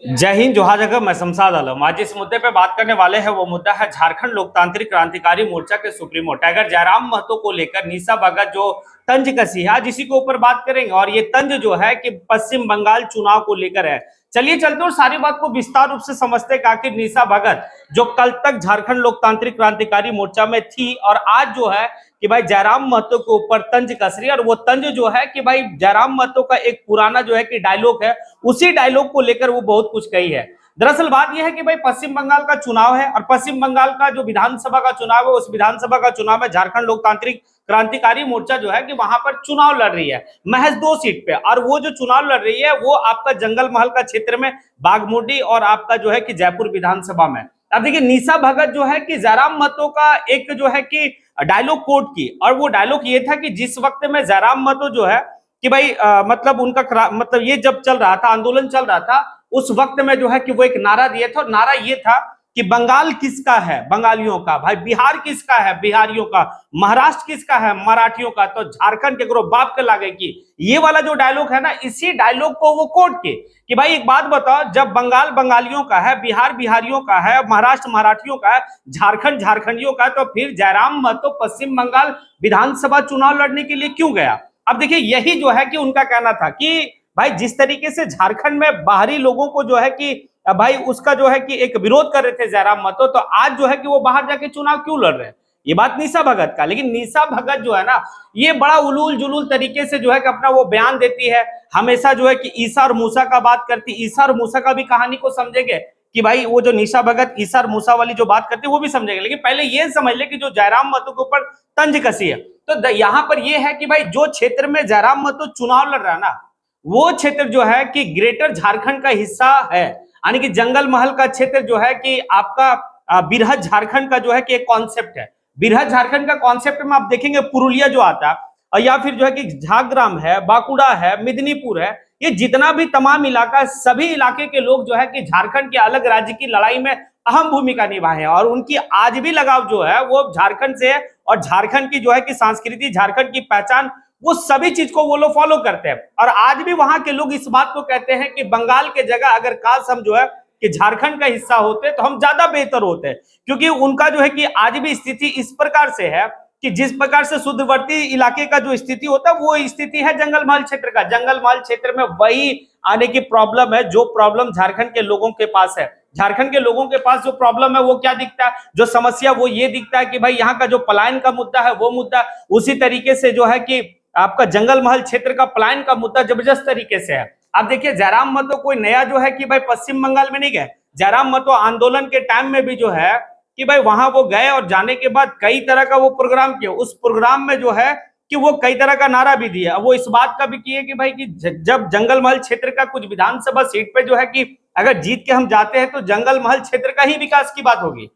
जय हिंद, जोहार जगह। मैं शमशाद आलम। आज जिस मुद्दे पे बात करने वाले हैं वो मुद्दा है झारखंड लोकतांत्रिक क्रांतिकारी मोर्चा के सुप्रीमो टाइगर जयराम महतो को लेकर निशा भगत जो तंज कसी है, आज इसी के ऊपर बात करेंगे। और ये तंज जो है कि पश्चिम बंगाल चुनाव को लेकर है। चलिए चलते और सारी बात को विस्तार रूप से समझते हैं कि आखिर निशा भगत जो कल तक झारखंड लोकतांत्रिक क्रांतिकारी मोर्चा में थी और आज जो है कि भाई जयराम महतो के ऊपर तंज कस रही है। और वो तंज जो है कि भाई जयराम महतो का एक पुराना जो है कि डायलॉग है, उसी डायलॉग को लेकर वो बहुत कुछ कही है। दरअसल बात यह है कि भाई पश्चिम बंगाल का चुनाव है और पश्चिम बंगाल का जो विधानसभा का चुनाव है, उस विधानसभा का चुनाव में झारखंड लोकतांत्रिक क्रांतिकारी मोर्चा जो है कि वहां पर चुनाव लड़ रही है महज 2 सीट पे। और वो जो चुनाव लड़ रही है वो आपका जंगल महल का क्षेत्र में बागमोडी और आपका जो है कि जयपुर विधानसभा में। अब देखिए निशा भगत जो है कि जयराम महतो का एक जो है कि डायलॉग कोट की, और वो डायलॉग ये था कि जिस वक्त में जयराम महतो जो है कि भाई मतलब उनका मतलब ये जब चल रहा था, आंदोलन चल रहा था, उस वक्त में जो है कि वो एक नारा दिए थे। और नारा ये था कि बंगाल किसका है, बंगालियों का। भाई बिहार किसका है, बिहारियों का। महाराष्ट्र किसका है, मराठियों का। तो झारखंड के करो बाप के लागे की। ये वाला जो डायलॉग है ना, इसी डायलॉग को वो कोट के कि भाई एक बात बताओ, जब बंगाल बंगालियों का है, बिहार बिहारियों का है, महाराष्ट्र मराठियों का है, झारखंड झारखंडियों का, तो फिर जयराम महतो पश्चिम बंगाल विधानसभा चुनाव लड़ने के लिए क्यों गया। अब देखिए यही जो है कि उनका कहना था कि भाई जिस तरीके से झारखंड में बाहरी लोगों को जो है कि भाई उसका जो है कि एक विरोध कर रहे थे जयराम महतो, तो आज जो है कि वो बाहर जाके चुनाव क्यों लड़ रहे हैं। ये बात निशा भगत का। लेकिन निशा भगत जो है ना, ये बड़ा उलूल जुलूल तरीके से जो है कि अपना वो बयान देती है। हमेशा जो है कि ईसा और मूसा का बात करती। ईसा और मूसा का भी कहानी को समझेंगे कि भाई वो जो निशा भगत ईसा और मूसा वाली जो बात करती है वो भी समझेंगे। लेकिन पहले ये समझ ले कि जो जयराम महतो के ऊपर तंज कसी है, तो यहाँ पर ये है कि भाई जो क्षेत्र में जयराम महतो चुनाव लड़ रहा है ना, वो क्षेत्र जो है कि ग्रेटर झारखंड का हिस्सा है। यानी कि जंगल महल का क्षेत्र जो है कि आपका बिरहट झारखंड का जो है कि एक कॉन्सेप्ट है। बिरहट झारखंड का कॉन्सेप्ट में आप देखेंगे पुरुलिया जो आता है, और या फिर जो है कि झाग्राम है, बांकुड़ा है, मिदनीपुर है, ये जितना भी तमाम इलाका, सभी इलाके के लोग जो है कि झारखंड के अलग राज्य की लड़ाई में अहम भूमिका निभाए हैं। और उनकी आज भी लगाव जो है वो झारखंड से है। और झारखंड की जो है कि संस्कृति, झारखंड की पहचान, वो सभी चीज को वो लोग फॉलो करते हैं। और आज भी वहां के लोग इस बात को कहते हैं कि बंगाल के जगह अगर काश हम जो है कि झारखंड का हिस्सा होते तो हम ज्यादा बेहतर होते। क्योंकि उनका जो है कि आज भी स्थिति इस प्रकार से है कि जिस प्रकार से सुदूरवर्ती इलाके का जो स्थिति होता है वो स्थिति है जंगल महल क्षेत्र का। जंगल महल क्षेत्र में वही आने की प्रॉब्लम है जो प्रॉब्लम झारखंड के लोगों के पास है। झारखंड के लोगों के पास जो प्रॉब्लम है वो क्या दिखता है, जो समस्या, वो ये दिखता है कि भाई यहाँ का जो पलायन का मुद्दा है वो मुद्दा, उसी तरीके से जो है कि आपका जंगल महल क्षेत्र का पलायन का मुद्दा जबरदस्त तरीके से है। अब देखिए जयराम महतो कोई नया जो है कि भाई पश्चिम बंगाल में नहीं गए। जयराम महतो आंदोलन के टाइम में भी जो है कि भाई वहां वो गए और जाने के बाद कई तरह का वो प्रोग्राम किया। उस प्रोग्राम में जो है कि वो कई तरह का नारा भी दिया। वो इस बात का भी किए कि भाई कि जब जंगल महल क्षेत्र का कुछ विधानसभा सीट पे जो है कि अगर जीत के हम जाते हैं तो जंगल महल क्षेत्र का ही विकास की बात होगी।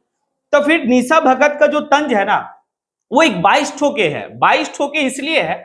तो फिर निशा भगत का जो तंज है ना, वो एक 22 ठोके है। 22 ठोके इसलिए है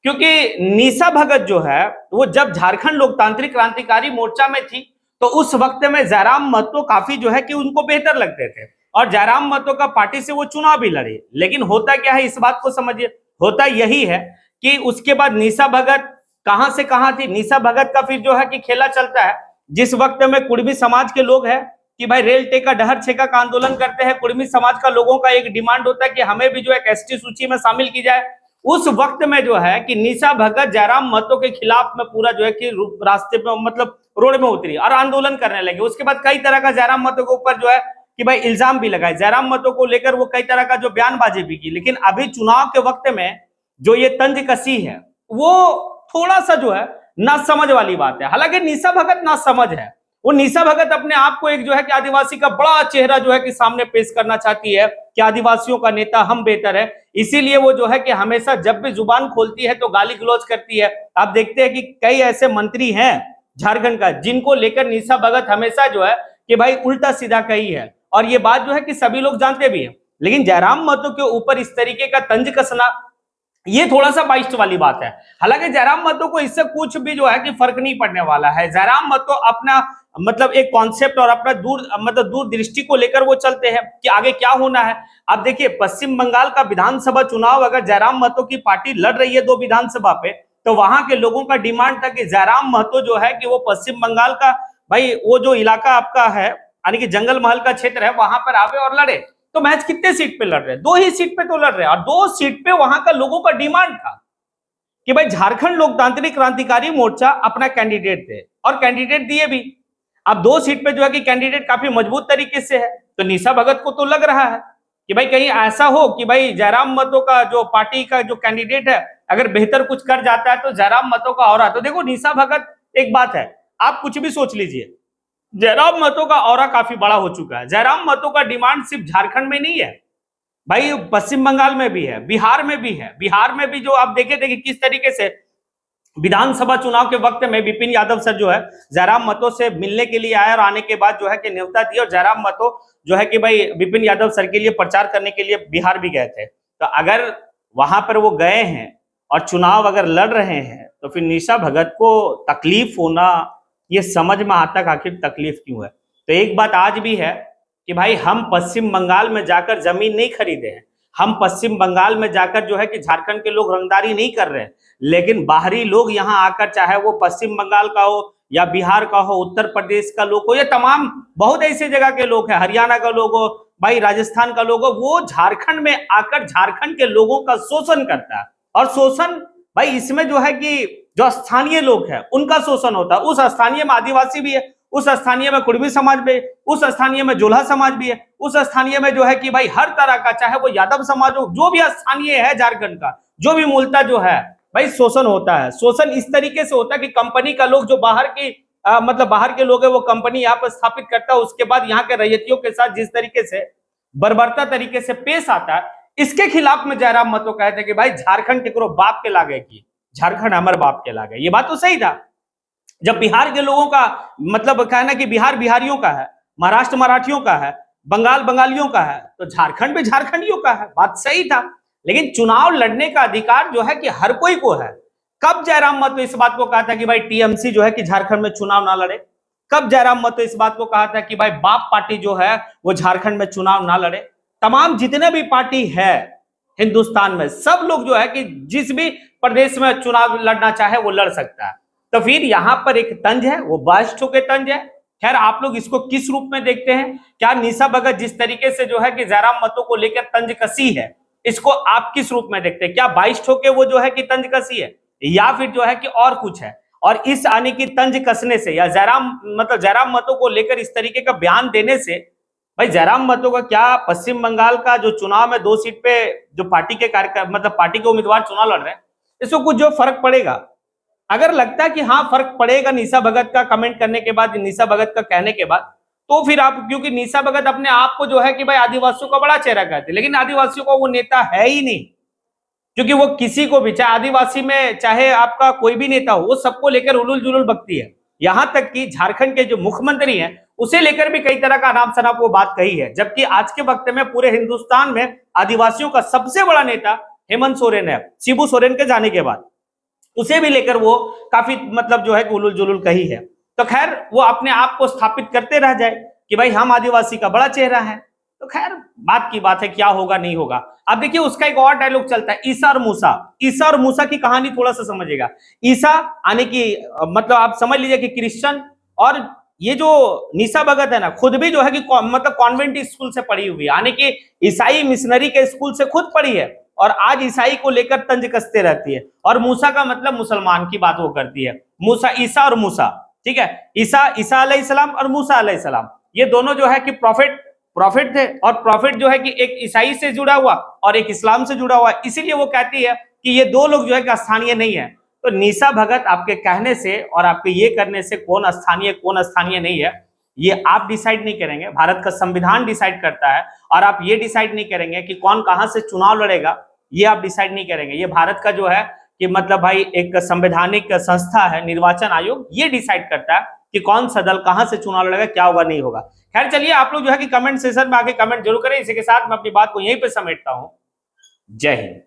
क्योंकि निशा भगत जो है वो जब झारखंड लोकतांत्रिक क्रांतिकारी मोर्चा में थी तो उस वक्त में जयराम महतो काफी जो है कि उनको बेहतर लगते थे और जयराम महतो का पार्टी से वो चुनाव भी लड़े। लेकिन होता क्या है, इस बात को समझिए, होता यही है कि उसके बाद निशा भगत कहां से कहां थी। निशा भगत का फिर जो है कि खेला चलता है जिस वक्त में कुर्मी समाज के लोग हैं कि भाई रेल टेका डहर छेका का आंदोलन करते हैं। कुर्मी समाज का लोगों का एक डिमांड होता है कि हमें भी जो है एसटी सूची में शामिल की जाए। उस वक्त में जो है कि निशा भगत जयराम महतो के खिलाफ में पूरा जो है कि रास्ते पे मतलब रोड में उतरी और आंदोलन करने लगे। उसके बाद कई तरह का जयराम महतो के ऊपर जो है कि भाई इल्जाम भी लगाए। जयराम महतो को लेकर वो कई तरह का जो बयानबाजी भी की। लेकिन अभी चुनाव के वक्त में जो ये तंज कसी है वो थोड़ा सा जो है ना समझ वाली बात है। हालांकि निशा भगत ना समझ है। वो निशा भगत अपने आप को एक जो है कि आदिवासी का बड़ा चेहरा जो है कि सामने पेश करना चाहती है कि आदिवासियों का नेता हम बेहतर है। इसीलिए वो जो है कि हमेशा जब भी जुबान खोलती है तो गाली गलौज करती है। आप देखते हैं कि कई ऐसे मंत्री हैं झारखंड का जिनको लेकर निशा भगत हमेशा जो है कि भाई उल्टा सीधा कही है। और ये बात जो है कि सभी लोग जानते भी हैं। लेकिन जयराम महतो के ऊपर इस तरीके का तंज कसना, ये थोड़ा सा बाइस्ट वाली बात है। हालांकि जयराम महतो को इससे कुछ भी जो है कि फर्क नहीं पड़ने वाला है। जयराम महतो अपना मतलब एक कॉन्सेप्ट और अपना दूर दृष्टि को लेकर वो चलते हैं कि आगे क्या होना है। अब देखिए पश्चिम बंगाल का विधानसभा चुनाव अगर जयराम महतो की पार्टी लड़ रही है 2 विधानसभा पे, तो वहां के लोगों का डिमांड था कि जयराम महतो जो है कि वो पश्चिम बंगाल का भाई वो जो इलाका आपका है यानी कि जंगल महल का क्षेत्र है वहां पर आवे और लड़े। तो मैच कितने सीट पे लड़ रहे हैं? 2 ही सीट पे तो लड़ रहे हैं, और 2 सीट पे वहां का लोगों का डिमांड था कि भाई झारखंड लोकतांत्रिक क्रांतिकारी मोर्चा अपना कैंडिडेट दे, और कैंडिडेट दिए भी। अब 2 सीट पे जो है कि कैंडिडेट काफी मजबूत तरीके से है, तो निशा भगत को तो लग रहा है कि भाई कहीं ऐसा हो कि भाई जयराम महतो का जो पार्टी का जो कैंडिडेट है अगर बेहतर कुछ कर जाता है तो जयराम महतो का ऑरा। तो देखो निशा भगत, एक बात है, आप कुछ भी सोच लीजिए, जयराम महतो का ऑरा काफी बड़ा हो चुका है। जयराम महतो का डिमांड सिर्फ झारखंड में नहीं है भाई, पश्चिम बंगाल में भी है, बिहार में भी है। बिहार में भी जो आप देखिए किस तरीके से विधानसभा चुनाव के वक्त में विपिन यादव सर जो है जयराम महतो से मिलने के लिए आए, और आने के बाद जो है कि न्योता दिया, और जयराम महतो जो है कि भाई विपिन यादव सर के लिए प्रचार करने के लिए बिहार भी गए थे। तो अगर वहां पर वो गए हैं और चुनाव अगर लड़ रहे हैं तो फिर निशा भगत को तकलीफ होना, ये समझ में आता है आखिर तकलीफ क्यों है। तो एक बात आज भी है कि भाई हम पश्चिम बंगाल में जाकर जमीन नहीं खरीदे हैं, हम पश्चिम बंगाल में जाकर जो है कि झारखंड के लोग रंगदारी नहीं कर रहे हैं, लेकिन बाहरी लोग यहाँ आकर, चाहे वो पश्चिम बंगाल का हो या बिहार का हो, उत्तर प्रदेश का लोग हो, या तमाम बहुत ऐसी जगह के लोग हैं, हरियाणा का लोग हो, भाई राजस्थान का लोग हो, वो झारखंड में आकर झारखंड के लोगों का शोषण करता है। और शोषण भाई इसमें जो है कि जो स्थानीय लोग हैं उनका शोषण होता है। उस स्थानीय में आदिवासी भी है, उस स्थानीय में कुर्मी समाज भी है, उस स्थानीय में जोल्हा समाज भी है, उस स्थानीय में जो है कि भाई हर तरह का, चाहे वो यादव समाज हो, जो भी स्थानीय है झारखंड का, जो भी मूलता जो है भाई शोषण होता है। शोषण इस तरीके से होता है कि कंपनी का लोग जो बाहर की मतलब बाहर के लोग है वो कंपनी यहाँ पर स्थापित करता है, उसके बाद यहाँ के रैयतियों के साथ जिस तरीके से बर्बरता तरीके से पेश आता है, इसके खिलाफ में जयराम महतो कहते हैं कि भाई झारखंड केकरो बाप के लागे की, झारखंड हमारे बाप के लागे। ये बात तो सही था। जब बिहार के लोगों का मतलब कहना कि बिहार बिहारियों का है, महाराष्ट्र मराठियों का है, बंगाल बंगालियों का है, तो झारखंड भी झारखंडियों का है, बात सही था। लेकिन चुनाव लड़ने का अधिकार जो है कि हर कोई को है। कब जयराम महतो इस बात को कहा था कि भाई टीएमसी जो है कि झारखंड में चुनाव ना लड़े? कब जयराम महतो इस बात को कहा था कि भाई बाप पार्टी जो है वो झारखंड में चुनाव ना लड़े? तमाम जितने भी पार्टी है हिंदुस्तान में, सब लोग जो है कि जिस भी प्रदेश में चुनाव लड़ना चाहे वो लड़ सकता है। तो फिर यहाँ पर एक तंज है, वो 22 ठोके तंज है। खैर आप लोग इसको किस रूप में देखते हैं? क्या निशा भगत जिस तरीके से जो है कि जयराम महतो को लेकर तंज कसी है, इसको आप किस रूप में देखते हैं? क्या 22 ठोके वो जो है कि तंज कसी है, या फिर जो है कि और कुछ है? और इस आने की तंज कसने से या जयराम महतो को लेकर इस तरीके का बयान देने से भाई जयराम महतो का क्या पश्चिम बंगाल का जो चुनाव में 2 सीट पे जो पार्टी के पार्टी के उम्मीदवार चुनाव लड़ रहे हैं, इसको कुछ जो फर्क पड़ेगा? अगर लगता है कि हाँ फर्क पड़ेगा निशा भगत का कमेंट करने के बाद, निशा भगत का कहने के बाद, तो फिर आप, क्योंकि निशा भगत अपने आप को जो है कि भाई आदिवासियों का बड़ा चेहरा कहते हैं, लेकिन आदिवासियों का वो नेता है ही नहीं। क्योंकि वो किसी को भी, चाहे आदिवासी में चाहे आपका कोई भी नेता हो, वो सबको लेकर उलुल जुलुल बकती है। यहां तक कि झारखंड के जो मुख्यमंत्री हैं उसे लेकर भी कई तरह का अनाप शनाप वो बात कही है, जबकि आज के वक्त में पूरे हिंदुस्तान में आदिवासियों का सबसे बड़ा नेता हेमंत सोरेन है, शिबू सोरेन के जाने के बाद। उसे भी लेकर वो काफी मतलब जो है कि उलुल जुलुल कही है। तो खैर वो अपने आप को स्थापित करते रह जाए कि भाई हम आदिवासी का बड़ा चेहरा है। तो खैर बात की बात है, क्या होगा नहीं होगा। अब देखिए उसका एक और डायलॉग चलता है, ईसा और मूसा। ईसा और मूसा की कहानी थोड़ा सा समझिएगा। ईसा आने की मतलब आप समझ लीजिए कि क्रिश्चियन, और ये जो निशा भगत है ना, खुद भी जो है कि मतलब कॉन्वेंट स्कूल से पढ़ी हुई है, यानी कि ईसाई मिशनरी के स्कूल से खुद पढ़ी है, और आज ईसाई को लेकर तंज कसते रहती है। और मूसा का मतलब मुसलमान की बात वो करती है। मूसा, ईसा और मूसा, ठीक है, ईसा अलैहिस्सलाम और मूसा अलैहिस्सलाम, ये दोनों जो है कि प्रॉफिट थे, और प्रॉफिट जो है कि एक ईसाई से जुड़ा हुआ और एक इस्लाम से जुड़ा हुआ, इसीलिए वो कहती है कि ये 2 लोग जो है कि स्थानीय नहीं है। तो निशा भगत आपके कहने से और आपके ये करने से कौन स्थानीय नहीं है, ये आप डिसाइड नहीं करेंगे, भारत का संविधान डिसाइड करता है। और आप ये डिसाइड नहीं करेंगे कि कौन कहां से चुनाव लड़ेगा, ये आप डिसाइड नहीं करेंगे। ये भारत का जो है कि मतलब भाई एक संवैधानिक संस्था है, निर्वाचन आयोग, ये डिसाइड करता है कि कौन सा दल कहां से चुनाव लड़ेगा, क्या होगा नहीं होगा। खैर चलिए, आप लोग जो है कि कमेंट सेशन में आके कमेंट जरूर करें। इसी के साथ मैं अपनी बात को यहीं पे समेटता हूं। जय हिंद।